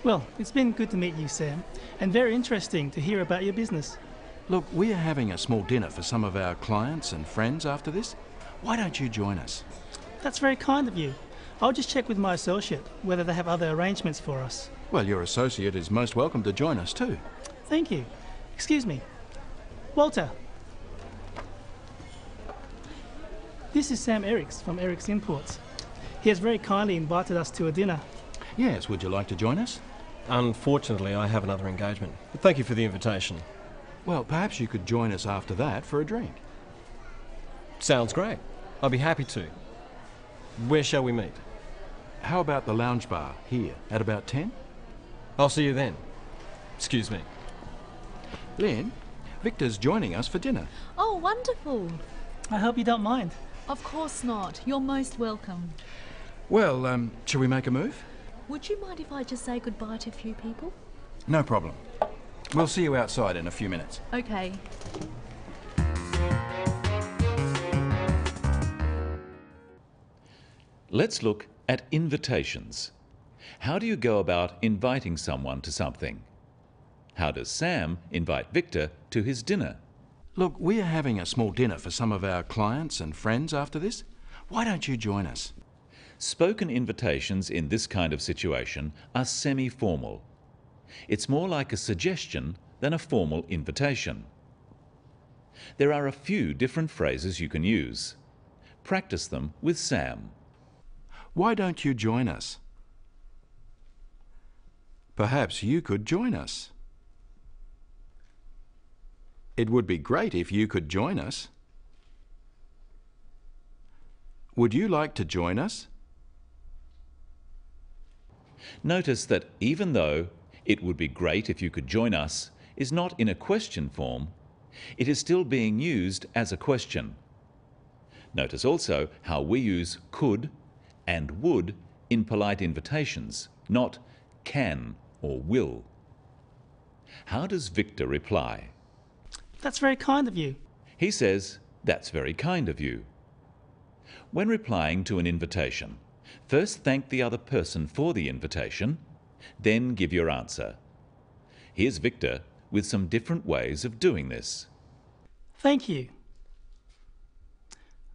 Well, it's been good to meet you, Sam, and very interesting to hear about your business. Look, we are having a small dinner for some of our clients and friends after this. Why don't you join us? That's very kind of you. I'll just check with my associate whether they have other arrangements for us. Well, your associate is most welcome to join us too. Thank you. Excuse me. Walter. This is Sam Eriks from Eriks Imports. He has very kindly invited us to a dinner. Yes, would you like to join us? Unfortunately, I have another engagement, but thank you for the invitation. Well, perhaps you could join us after that for a drink. Sounds great. I'll be happy to. Where shall we meet? How about the lounge bar here at about 10? I'll see you then. Excuse me. Lynn, Victor's joining us for dinner. Oh, wonderful. I hope you don't mind. Of course not. You're most welcome. Well, shall we make a move? Would you mind if I just say goodbye to a few people? No problem. We'll see you outside in a few minutes. Okay. Let's look at invitations. How do you go about inviting someone to something? How does Sam invite Victor to his dinner? Look, we are having a small dinner for some of our clients and friends after this. Why don't you join us? Spoken invitations in this kind of situation are semi-formal. It's more like a suggestion than a formal invitation. There are a few different phrases you can use. Practice them with Sam. Why don't you join us? Perhaps you could join us. It would be great if you could join us. Would you like to join us? Notice that even though "it would be great if you could join us" is not in a question form, it is still being used as a question. Notice also how we use could and would in polite invitations, not can or will. How does Victor reply? That's very kind of you. He says, "That's very kind of you." When replying to an invitation, first thank the other person for the invitation, then give your answer. Here's Victor with some different ways of doing this. Thank you.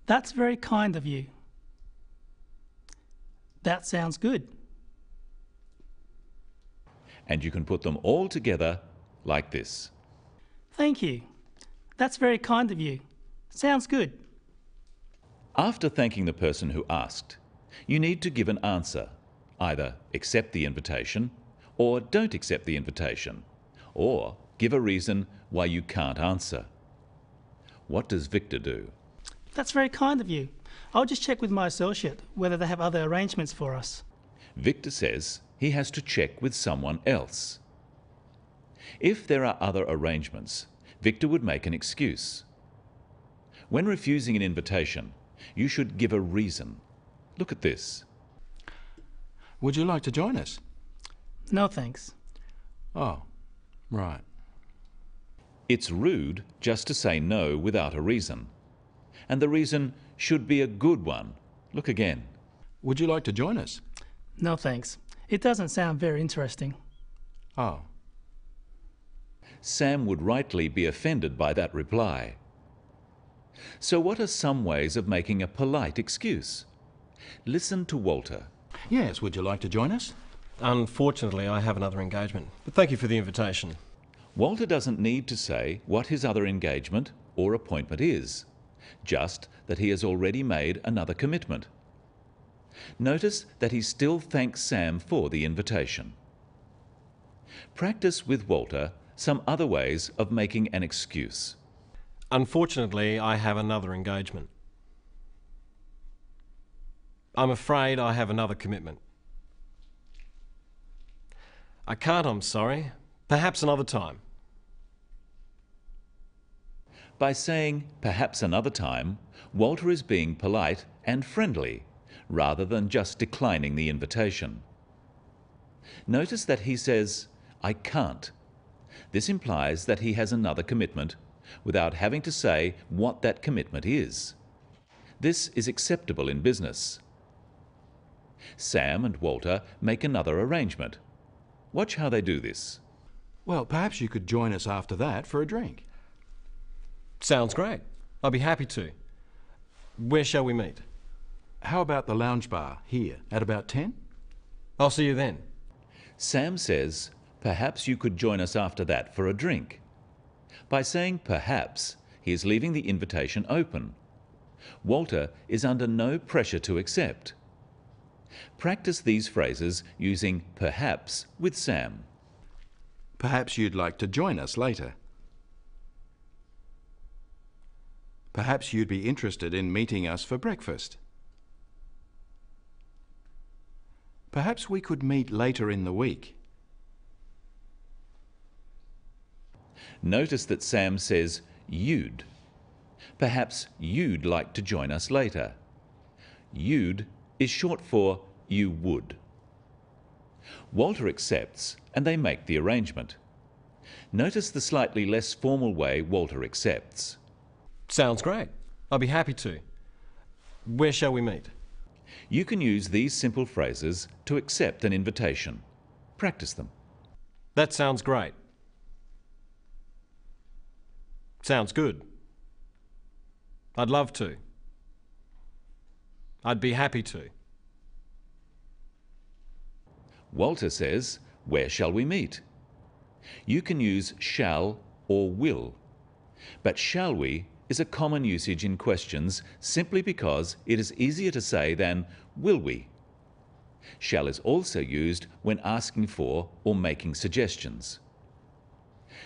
That's very kind of you. That sounds good. And you can put them all together like this. Thank you. That's very kind of you. Sounds good. After thanking the person who asked, you need to give an answer. Either accept the invitation, or don't accept the invitation, or give a reason why you can't answer. What does Victor do? That's very kind of you. I'll just check with my associate whether they have other arrangements for us. Victor says he has to check with someone else. If there are other arrangements, Victor would make an excuse. When refusing an invitation, you should give a reason. Look at this. Would you like to join us? No thanks. Oh, right. It's rude just to say no without a reason. And the reason should be a good one. Look again. Would you like to join us? No thanks. It doesn't sound very interesting. Oh. Sam would rightly be offended by that reply. So what are some ways of making a polite excuse? Listen to Walter. Yes, would you like to join us? Unfortunately, I have another engagement, but thank you for the invitation. Walter doesn't need to say what his other engagement or appointment is, just that he has already made another commitment. Notice that he still thanks Sam for the invitation. Practice with Walter some other ways of making an excuse. Unfortunately, I have another engagement. I'm afraid I have another commitment. I can't, I'm sorry. Perhaps another time. By saying perhaps another time, Walter is being polite and friendly rather than just declining the invitation. Notice that he says, "I can't." This implies that he has another commitment without having to say what that commitment is. This is acceptable in business. Sam and Walter make another arrangement. Watch how they do this. Well, perhaps you could join us after that for a drink. Sounds great. I'll be happy to. Where shall we meet? How about the lounge bar here at about 10? I'll see you then. Sam says, perhaps you could join us after that for a drink. By saying perhaps, he is leaving the invitation open. Walter is under no pressure to accept. Practice these phrases using perhaps with Sam. Perhaps you'd like to join us later. Perhaps you'd be interested in meeting us for breakfast. Perhaps we could meet later in the week. Notice that Sam says you'd. Perhaps you'd like to join us later. You'd is short for you would. Walter accepts and they make the arrangement. Notice the slightly less formal way Walter accepts. Sounds great. I'll be happy to. Where shall we meet? You can use these simple phrases to accept an invitation. Practice them. That sounds great. Sounds good. I'd love to. I'd be happy to. Walter says, where shall we meet? You can use shall or will, but shall we is a common usage in questions simply because it is easier to say than will we. Shall is also used when asking for or making suggestions.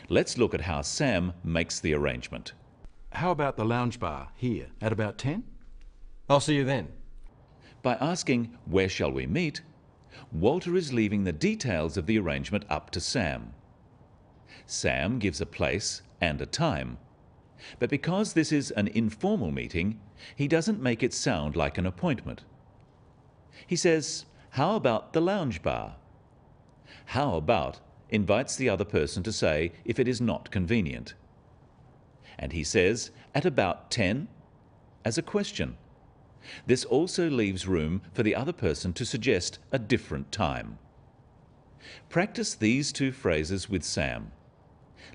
Let's look at how Sam makes the arrangement. How about the lounge bar here at about 10? I'll see you then. By asking where shall we meet, Walter is leaving the details of the arrangement up to Sam. Sam gives a place and a time. But because this is an informal meeting, he doesn't make it sound like an appointment. He says, how about the lounge bar? How about invites the other person to say if it is not convenient. And he says, at about 10, as a question. This also leaves room for the other person to suggest a different time. Practice these two phrases with Sam.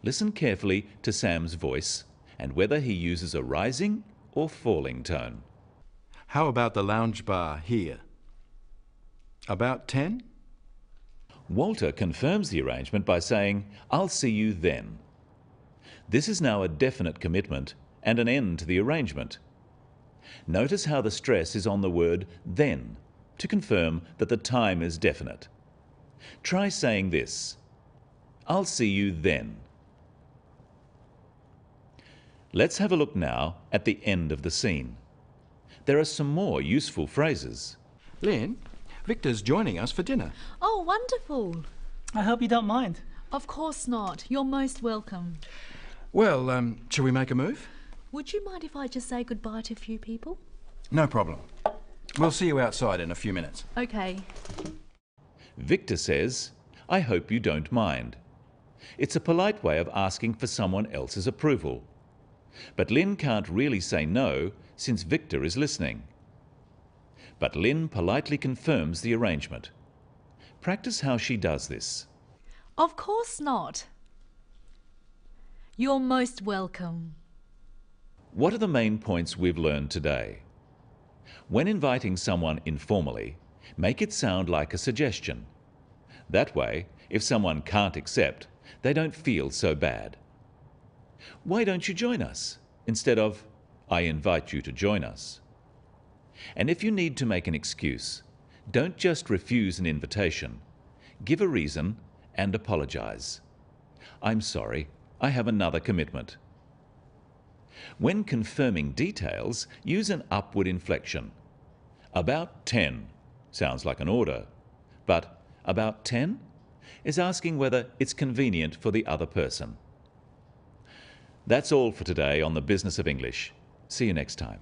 Listen carefully to Sam's voice and whether he uses a rising or falling tone. How about the lounge bar here? About 10? Walter confirms the arrangement by saying, I'll see you then. This is now a definite commitment and an end to the arrangement. Notice how the stress is on the word then to confirm that the time is definite. Try saying this, I'll see you then. Let's have a look now at the end of the scene. There are some more useful phrases. Lynn, Victor's joining us for dinner. Oh, wonderful. I hope you don't mind. Of course not. You're most welcome. Well, shall we make a move? Would you mind if I just say goodbye to a few people? No problem. We'll see you outside in a few minutes. Okay. Victor says, I hope you don't mind. It's a polite way of asking for someone else's approval. But Lynn can't really say no since Victor is listening. But Lynn politely confirms the arrangement. Practice how she does this. Of course not. You're most welcome. What are the main points we've learned today? When inviting someone informally, make it sound like a suggestion. That way, if someone can't accept, they don't feel so bad. Why don't you join us? Instead of, I invite you to join us. And if you need to make an excuse, don't just refuse an invitation. Give a reason and apologize. I'm sorry, I have another commitment. When confirming details, use an upward inflection. About 10 sounds like an order, but about 10 is asking whether it's convenient for the other person. That's all for today on the Business of English. See you next time.